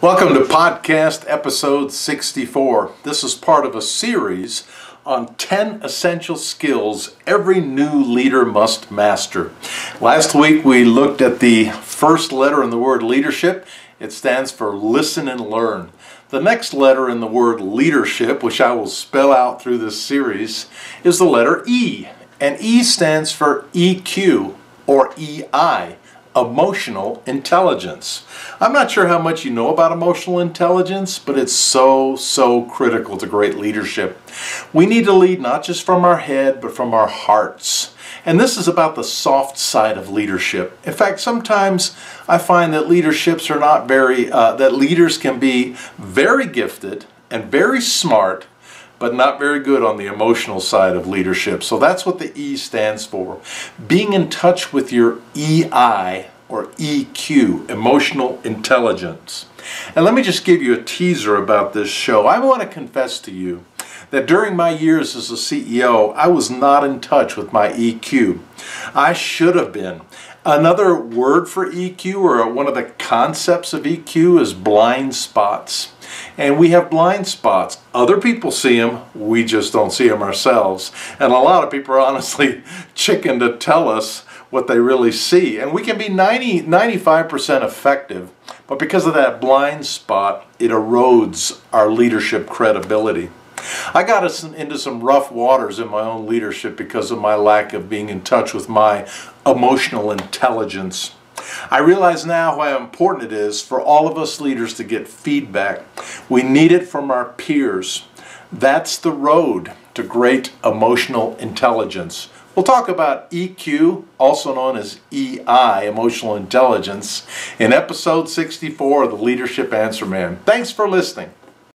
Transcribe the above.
Welcome to podcast episode 64. This is part of a series on 10 essential skills every new leader must master. Last week we looked at the first letter in the word leadership. It stands for listen and learn. The next letter in the word leadership, which I will spell out through this series, is the letter E. And E stands for EQ or EI. Emotional intelligence. I'm not sure how much you know about emotional intelligence, but it's so critical to great leadership. We need to lead not just from our head, but from our hearts. And this is about the soft side of leadership. In fact, sometimes I find that leaders can be very gifted and very smart, but not very good on the emotional side of leadership. So that's what the E stands for. Being in touch with your EI or EQ, emotional intelligence. And let me just give you a teaser about this show. I want to confess to you that during my years as a CEO, I was not in touch with my EQ. I should have been. Another word for EQ, or one of the concepts of EQ, is blind spots. And we have blind spots. Other people see them, we just don't see them ourselves. And a lot of people are honestly chicken to tell us what they really see. And we can be 95% effective, but because of that blind spot, it erodes our leadership credibility. I got us into some rough waters in my own leadership because of my lack of being in touch with my emotional intelligence. I realize now how important it is for all of us leaders to get feedback. We need it from our peers. That's the road to great emotional intelligence. We'll talk about EQ, also known as EI, emotional intelligence, in episode 64 of the Leadership Answerman. Thanks for listening.